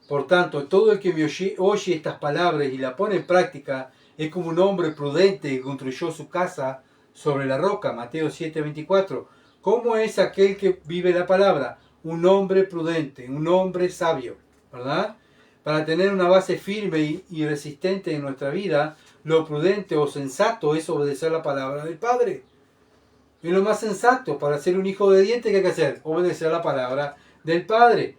Por tanto, todo el que me oye estas palabras y la pone en práctica es como un hombre prudente que construyó su casa sobre la roca. Mateo 7:24. ¿Cómo es aquel que vive la palabra? Un hombre prudente, un hombre sabio, ¿verdad? Para tener una base firme y resistente en nuestra vida, lo prudente o sensato es obedecer la palabra del Padre. Es lo más sensato. Para ser un hijo obediente, ¿qué hay que hacer? Obedecer la palabra del Padre.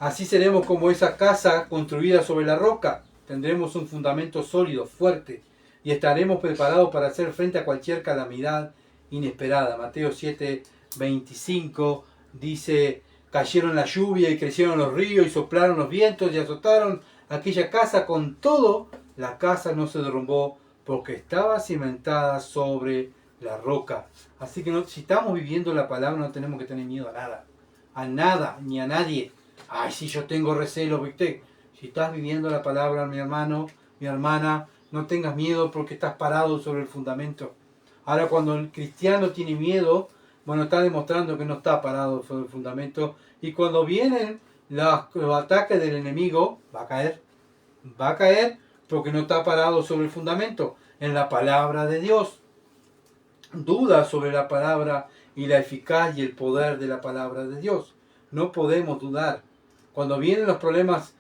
Así seremos como esa casa construida sobre la roca. Tendremos un fundamento sólido, fuerte, y estaremos preparados para hacer frente a cualquier calamidad inesperada. Mateo 7:25 dice: cayeron la lluvia y crecieron los ríos y soplaron los vientos y azotaron aquella casa. Con todo, la casa no se derrumbó porque estaba cimentada sobre la roca. Así que si estamos viviendo la palabra, no tenemos que tener miedo a nada, ni a nadie. Ay, si yo tengo recelo, ¿viste? Si estás viviendo la palabra, mi hermano, mi hermana, no tengas miedo porque estás parado sobre el fundamento. Ahora, cuando el cristiano tiene miedo, bueno, está demostrando que no está parado sobre el fundamento. Y cuando vienen los ataques del enemigo, va a caer. Va a caer porque no está parado sobre el fundamento, en la palabra de Dios. Duda sobre la palabra y la eficacia y el poder de la palabra de Dios. No podemos dudar. Cuando vienen los problemas,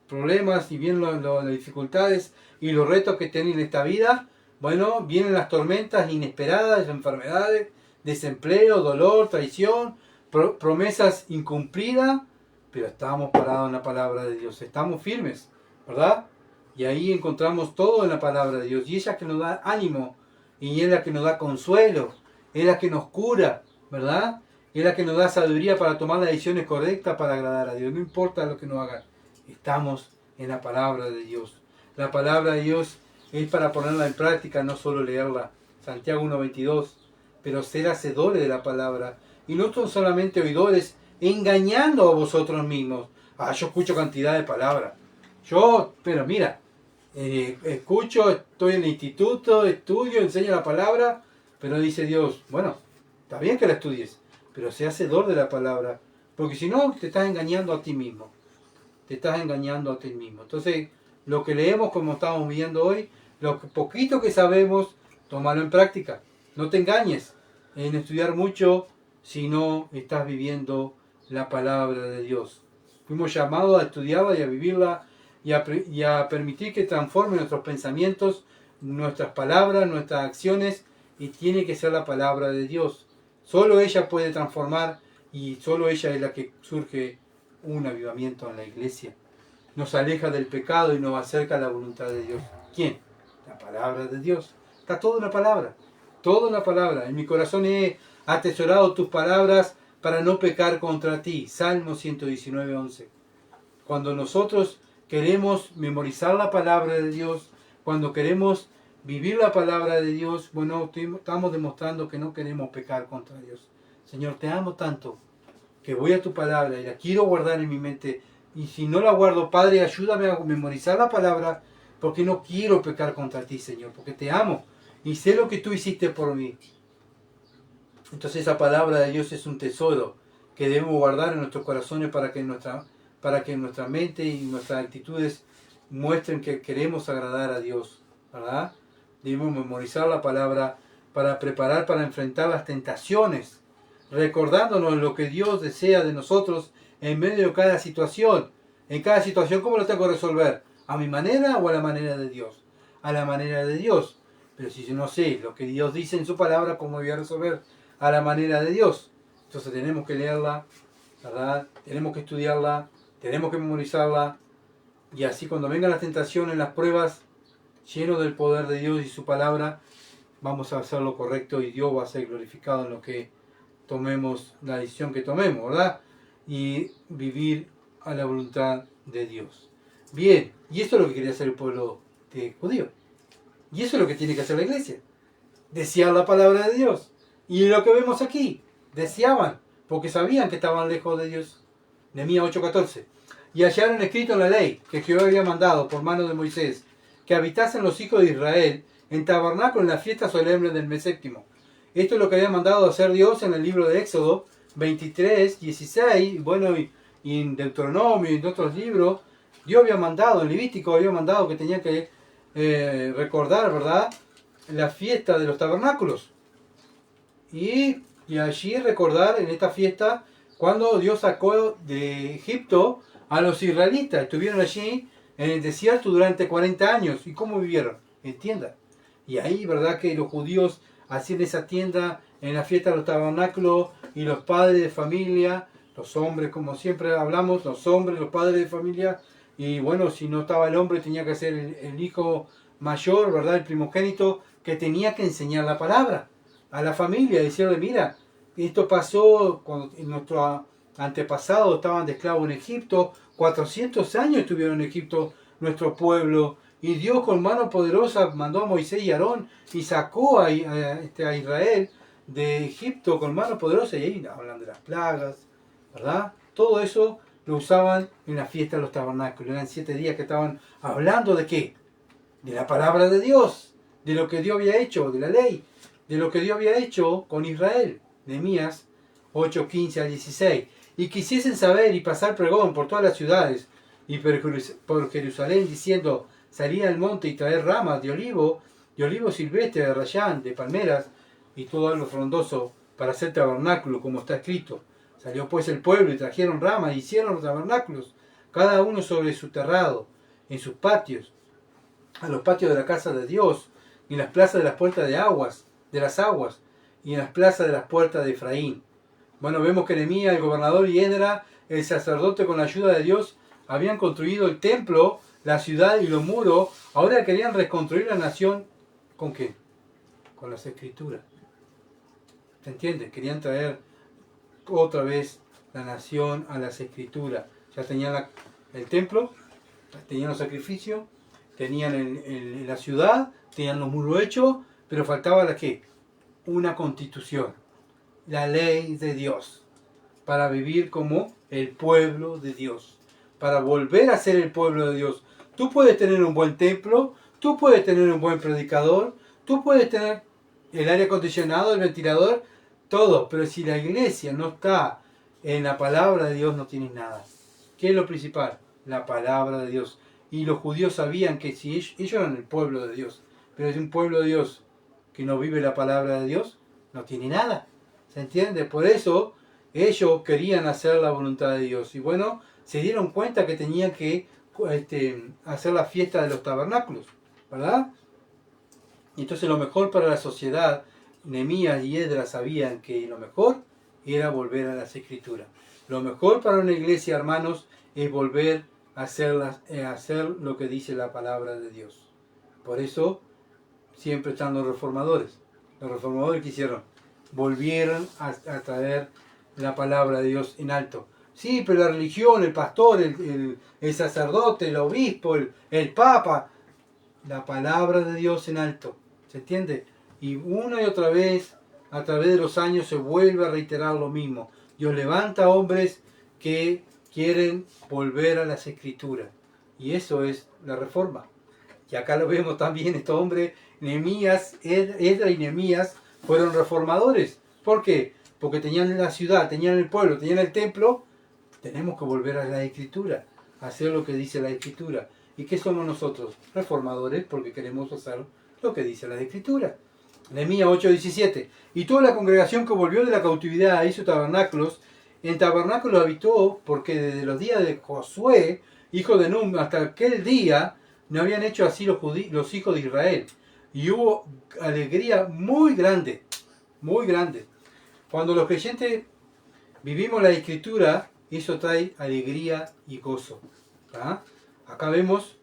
problemas y vienen las dificultades y los retos que tienen en esta vida, bueno, vienen las tormentas inesperadas, enfermedades, desempleo, dolor, traición, promesas incumplidas, pero estamos parados en la palabra de Dios, estamos firmes, ¿verdad? Y ahí encontramos todo en la palabra de Dios, y ella que nos da ánimo, y es la que nos da consuelo, es la que nos cura, ¿verdad? Es la que nos da sabiduría para tomar las decisiones correctas para agradar a Dios. No importa lo que nos hagan, estamos en la palabra de Dios. La palabra de Dios es para ponerla en práctica, no solo leerla. Santiago 1:22. Pero ser hacedores de la palabra. Y no son solamente oidores, engañando a vosotros mismos. Yo escucho cantidad de palabras. Pero mira, escucho, estoy en el instituto, estudio, enseño la palabra, pero dice Dios, bueno, está bien que la estudies, pero sé hacedor de la palabra, porque si no, te estás engañando a ti mismo. Te estás engañando a ti mismo. Entonces, lo que leemos, como estamos viendo hoy, lo poquito que sabemos, tómalo en práctica. No te engañes en estudiar mucho si no estás viviendo la palabra de Dios. Fuimos llamados a estudiarla y a vivirla y a permitir que transforme nuestros pensamientos, nuestras palabras, nuestras acciones, y tiene que ser la palabra de Dios. Solo ella puede transformar y solo ella es la que surge un avivamiento en la iglesia. Nos aleja del pecado y nos acerca a la voluntad de Dios. ¿Quién? La palabra de Dios. Está toda una palabra. Toda una palabra. En mi corazón he atesorado tus palabras para no pecar contra ti. Salmo 119:11. Cuando nosotros queremos memorizar la palabra de Dios, cuando queremos vivir la palabra de Dios, bueno, estamos demostrando que no queremos pecar contra Dios. Señor, te amo tanto que voy a tu palabra y la quiero guardar en mi mente. Y si no la guardo, Padre, ayúdame a memorizar la palabra, porque no quiero pecar contra ti, Señor, porque te amo y sé lo que tú hiciste por mí. Entonces esa palabra de Dios es un tesoro que debemos guardar en nuestros corazones para que nuestra mente y nuestras actitudes muestren que queremos agradar a Dios, ¿verdad? Debemos memorizar la palabra para preparar, para enfrentar las tentaciones, recordándonos lo que Dios desea de nosotros en medio de cada situación. En cada situación, ¿cómo lo tengo que resolver? ¿A mi manera o a la manera de Dios? A la manera de Dios. Pero si yo no sé lo que Dios dice en su palabra, ¿cómo voy a resolver? A la manera de Dios. Entonces tenemos que leerla, ¿verdad? Tenemos que estudiarla, tenemos que memorizarla. Y así cuando vengan las tentaciones, las pruebas, llenos del poder de Dios y su palabra, vamos a hacer lo correcto y Dios va a ser glorificado en lo que tomemos, la decisión que tomemos, ¿verdad? Y vivir a la voluntad de Dios. Bien, y esto es lo que quería hacer el pueblo judío. Y eso es lo que tiene que hacer la iglesia. Desear la palabra de Dios. Y lo que vemos aquí, deseaban, porque sabían que estaban lejos de Dios. Nehemías 8:14. Y hallaron escrito en la ley que Jehová había mandado por mano de Moisés, que habitasen los hijos de Israel en tabernáculo en la fiesta solemne del mes séptimo. Esto es lo que había mandado hacer Dios en el libro de Éxodo 23:16, bueno, y en Deuteronomio y en otros libros. Dios había mandado, en Levítico había mandado que tenía que recordar, ¿verdad?, la fiesta de los tabernáculos. Y allí recordar en esta fiesta cuando Dios sacó de Egipto a los israelitas. Estuvieron allí en el desierto durante 40 años. ¿Y cómo vivieron? En tiendas. Y ahí, ¿verdad?, que los judíos hacían esa tienda en la fiesta de los tabernáculos, y los padres de familia, los hombres, como siempre hablamos, los hombres, los padres de familia, y bueno, si no estaba el hombre, tenía que ser el hijo mayor, ¿verdad?, el primogénito, que tenía que enseñar la palabra a la familia, decirle, mira, esto pasó cuando nuestros antepasados estaban de esclavos en Egipto, 400 años estuvieron en Egipto nuestro pueblo, y Dios con mano poderosa mandó a Moisés y Aarón y sacó a Israel de Egipto con mano poderosa, y ahí hablan de las plagas, ¿verdad? Todo eso lo usaban en la fiesta de los tabernáculos. Eran 7 días que estaban hablando de ¿qué? De la palabra de Dios, de lo que Dios había hecho, de la ley, de lo que Dios había hecho con Israel. Nehemías 8:15-16. Y quisiesen saber y pasar pregón por todas las ciudades y por Jerusalén, diciendo, salid al monte y traer ramas de olivo silvestre, de rayán, de palmeras y todo algo frondoso para hacer tabernáculo, como está escrito. Salió pues el pueblo y trajeron ramas y hicieron los tabernáculos, cada uno sobre su terrado, en sus patios, a los patios de la casa de Dios, y en las plazas de las puertas de las aguas, y en las plazas de las puertas de Efraín. Bueno, vemos que Nehemías, el gobernador, y Esdras, el sacerdote, con la ayuda de Dios, habían construido el templo, la ciudad y los muros. Ahora querían reconstruir la nación. ¿Con qué? Con las escrituras. ¿Se entiende? Querían traer otra vez la nación a las escrituras. Ya tenían el templo, tenían los sacrificios, tenían la ciudad, tenían los muros hechos, pero faltaba la ¿qué? Una constitución, la ley de Dios, para vivir como el pueblo de Dios, para volver a ser el pueblo de Dios. Tú puedes tener un buen templo, tú puedes tener un buen predicador, tú puedes tener el aire acondicionado, el ventilador, todo, pero si la iglesia no está en la palabra de Dios, no tienes nada. ¿Qué es lo principal? La palabra de Dios. Y los judíos sabían que si ellos eran el pueblo de Dios, pero si un pueblo de Dios que no vive la palabra de Dios, no tiene nada. ¿Se entiende? Por eso ellos querían hacer la voluntad de Dios. Y bueno, se dieron cuenta que tenían que hacer la fiesta de los tabernáculos, ¿verdad? Y entonces lo mejor para la sociedad Nehemías y Esdras sabían que lo mejor era volver a las Escrituras. Lo mejor para una iglesia, hermanos, es volver a hacer lo que dice la palabra de Dios. Por eso siempre están los reformadores. Los reformadores que hicieron, volvieron a traer la palabra de Dios en alto. Sí, pero la religión, el pastor, el sacerdote, el obispo, el papa, la palabra de Dios en alto. ¿Se entiende? Y una y otra vez, a través de los años, se vuelve a reiterar lo mismo. Dios levanta hombres que quieren volver a las Escrituras. Y eso es la reforma. Y acá lo vemos también, estos hombres, Nehemías, Esdras y Nehemías, fueron reformadores. ¿Por qué? Porque tenían la ciudad, tenían el pueblo, tenían el templo. Tenemos que volver a la Escritura, hacer lo que dice la Escritura. ¿Y qué somos nosotros? Reformadores, porque queremos hacer lo que dice la Escritura. Nehemías 8:17. Y toda la congregación que volvió de la cautividad hizo tabernáculos. En tabernáculos habitó, porque desde los días de Josué, hijo de Nun, hasta aquel día, no habían hecho así los hijos de Israel. Y hubo alegría muy grande, muy grande. Cuando los creyentes vivimos la Escritura, eso trae alegría y gozo. ¿Ah? Acá vemos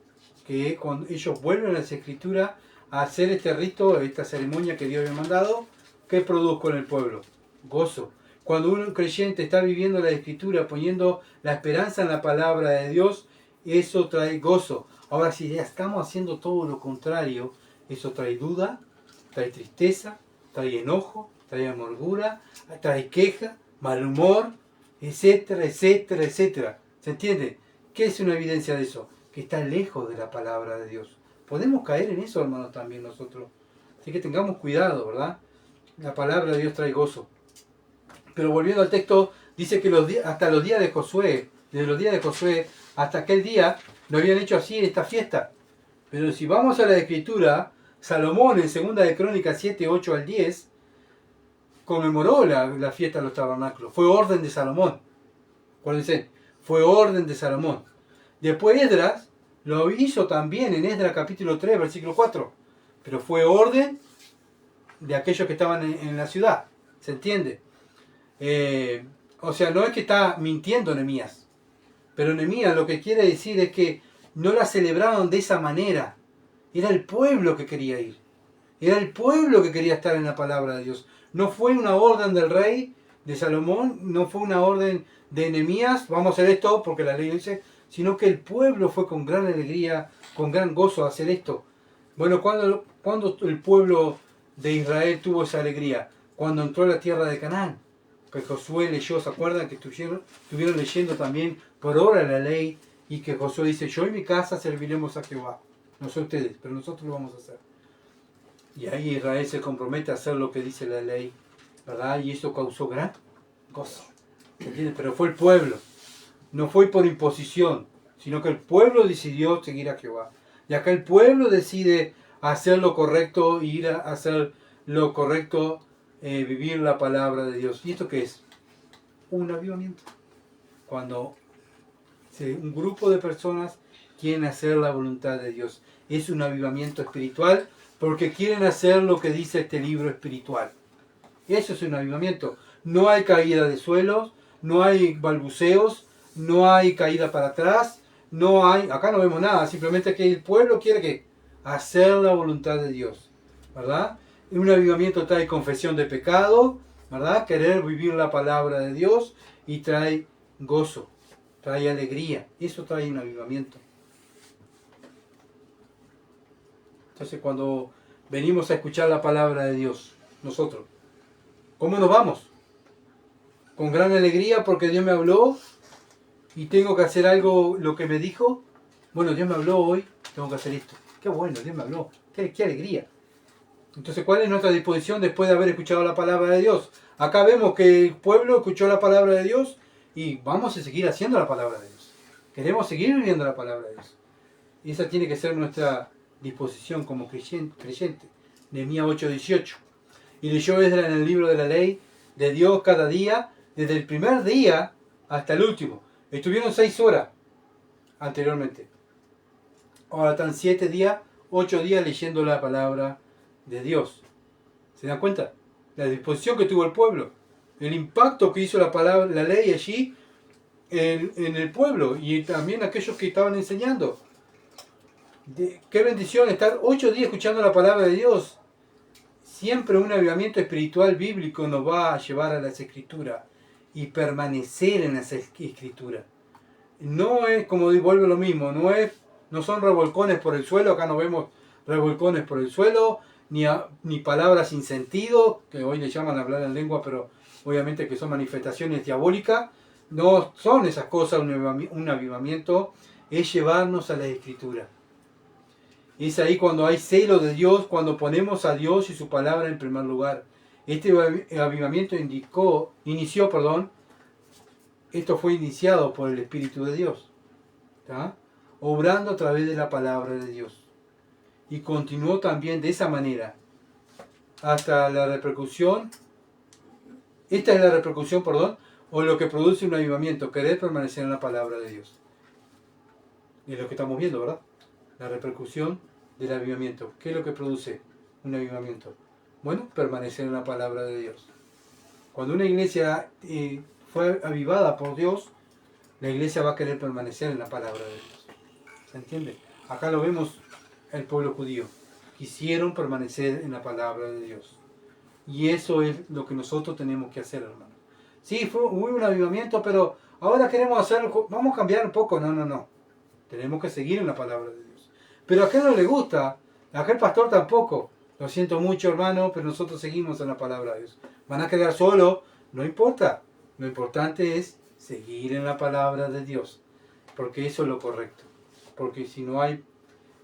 que cuando ellos vuelven a las Escrituras a hacer este rito, esta ceremonia que Dios había mandado, ¿qué produjo en el pueblo? Gozo. Cuando un creyente está viviendo la Escritura, poniendo la esperanza en la palabra de Dios, eso trae gozo. Ahora, si ya estamos haciendo todo lo contrario, eso trae duda, trae tristeza, trae enojo, trae amargura, trae queja, mal humor, etcétera, etcétera, etcétera. ¿Se entiende? ¿Qué es una evidencia de eso? Que está lejos de la palabra de Dios. Podemos caer en eso, hermanos, también nosotros. Así que tengamos cuidado, ¿verdad? La palabra de Dios trae gozo. Pero volviendo al texto, dice que hasta los días de Josué, desde los días de Josué hasta aquel día, no habían hecho así esta fiesta. Pero si vamos a la Escritura, Salomón en 2 de Crónicas 7, 8 al 10, conmemoró la fiesta de los tabernáculos. Fue orden de Salomón. Acuérdense, fue orden de Salomón. Después Esdras lo hizo también en Esdras capítulo 3, versículo 4. Pero fue orden de aquellos que estaban en la ciudad. ¿Se entiende? O sea, no es que está mintiendo Nehemías. Pero Nehemías lo que quiere decir es que no la celebraron de esa manera. Era el pueblo que quería ir. Era el pueblo que quería estar en la palabra de Dios. No fue una orden del rey, de Salomón, no fue una orden de Nehemías, vamos a hacer esto porque la ley dice, sino que el pueblo fue con gran alegría, con gran gozo a hacer esto. Bueno, ¿cuándo el pueblo de Israel tuvo esa alegría? Cuando entró a la tierra de Canaán. Que Josué leyó, ¿se acuerdan? Que estuvieron leyendo también por hora la ley y que Josué dice, yo y mi casa serviremos a Jehová. No sé ustedes, pero nosotros lo vamos a hacer. Y ahí Israel se compromete a hacer lo que dice la ley, ¿verdad? Y eso causó gran gozo. ¿Entiendes? Pero fue el pueblo. No fue por imposición, sino que el pueblo decidió seguir a Jehová. Y acá el pueblo decide hacer lo correcto, ir a hacer lo correcto, vivir la palabra de Dios. ¿Y esto qué es? Un avivamiento. Cuando un grupo de personas quieren hacer la voluntad de Dios. Es un avivamiento espiritual porque quieren hacer lo que dice este libro espiritual. Eso es un avivamiento. No hay caída de suelos, no hay balbuceos, no hay caída para atrás, acá no vemos nada, simplemente que el pueblo quiere que hacer la voluntad de Dios, ¿verdad? Un avivamiento trae confesión de pecado, ¿verdad? Querer vivir la palabra de Dios y trae gozo, trae alegría. Eso trae un avivamiento. Entonces cuando venimos a escuchar la palabra de Dios, nosotros, ¿cómo nos vamos? ¿Con gran alegría porque Dios me habló y tengo que hacer algo, lo que me dijo? Bueno, Dios me habló hoy, tengo que hacer esto. Qué bueno, Dios me habló. Qué alegría. Entonces, ¿cuál es nuestra disposición después de haber escuchado la palabra de Dios? Acá vemos que el pueblo escuchó la palabra de Dios y vamos a seguir haciendo la palabra de Dios. Queremos seguir viviendo la palabra de Dios. Y esa tiene que ser nuestra disposición como creyente. Nehemías 8:18. Y leyó Esdras en el libro de la ley de Dios cada día, desde el primer día hasta el último. Estuvieron 6 horas anteriormente. Ahora están 7 días, 8 días leyendo la palabra de Dios. ¿Se dan cuenta? la disposición que tuvo el pueblo, el impacto que hizo la palabra, la ley allí en el pueblo y también aquellos que estaban enseñando. Qué bendición estar 8 días escuchando la palabra de Dios. Siempre un avivamiento espiritual bíblico nos va a llevar a las escrituras y permanecer en las escrituras. No es, como vuelve lo mismo, no son revolcones por el suelo, acá no vemos revolcones por el suelo, ni palabras sin sentido, que hoy le llaman hablar en lengua, pero obviamente que son manifestaciones diabólicas. No son esas cosas un avivamiento, es llevarnos a la escritura. Es ahí cuando hay celo de Dios, cuando ponemos a Dios y su palabra en primer lugar. Este avivamiento esto fue iniciado por el Espíritu de Dios, ¿tá? Obrando a través de la palabra de Dios. Y continuó también de esa manera hasta la repercusión. Esta es la repercusión, o lo que produce un avivamiento, querer permanecer en la palabra de Dios. Es lo que estamos viendo, ¿verdad? La repercusión del avivamiento. ¿Qué es lo que produce un avivamiento? Bueno, permanecer en la palabra de Dios. Cuando una iglesia fue avivada por Dios, la iglesia va a querer permanecer en la palabra de Dios. ¿Se entiende? Acá lo vemos el pueblo judío. Quisieron permanecer en la palabra de Dios. Y eso es lo que nosotros tenemos que hacer, hermano. Sí, hubo un avivamiento, pero ahora queremos vamos a cambiar un poco. No. Tenemos que seguir en la palabra de Dios. Pero a aquel no le gusta, a aquel pastor tampoco. Lo siento mucho, hermano, pero nosotros seguimos en la palabra de Dios. Van a quedar solos, no importa. Lo importante es seguir en la palabra de Dios, porque eso es lo correcto. Porque si no hay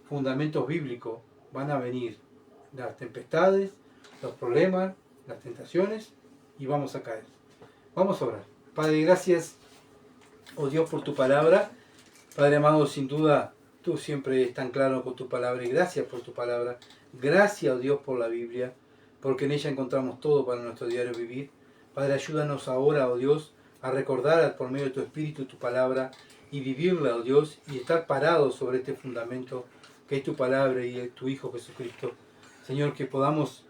fundamentos bíblicos, van a venir las tempestades, los problemas, las tentaciones, y vamos a caer. Vamos a orar. Padre, gracias, oh Dios, por tu palabra. Padre amado, sin duda, tú siempre estás tan claro con tu palabra, y gracias por tu palabra. Gracias, oh Dios, por la Biblia, porque en ella encontramos todo para nuestro diario vivir. Padre, ayúdanos ahora, oh Dios, a recordar por medio de tu Espíritu tu palabra y vivirla, oh Dios, y estar parados sobre este fundamento que es tu palabra y tu Hijo Jesucristo. Señor, que podamos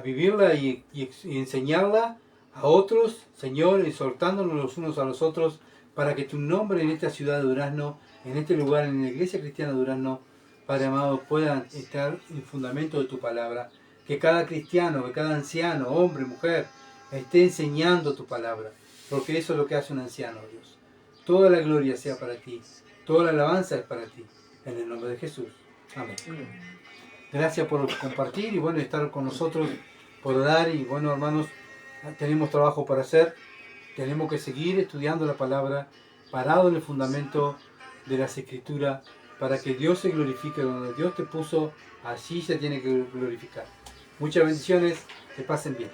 vivirla y enseñarla a otros, Señor, exhortándonos los unos a los otros, para que tu nombre en esta ciudad de Durazno, en este lugar, en la Iglesia Cristiana de Durazno, Padre amado, puedan estar en el fundamento de tu palabra. Que cada cristiano, que cada anciano, hombre, mujer, esté enseñando tu palabra, porque eso es lo que hace un anciano, Dios. Toda la gloria sea para ti, toda la alabanza es para ti, en el nombre de Jesús. Amén. Gracias por compartir y bueno, estar con nosotros, por orar, y bueno, hermanos, tenemos trabajo para hacer, tenemos que seguir estudiando la palabra, parado en el fundamento de las Escrituras, para que Dios se glorifique donde Dios te puso, allí se tiene que glorificar. Muchas bendiciones, que pasen bien.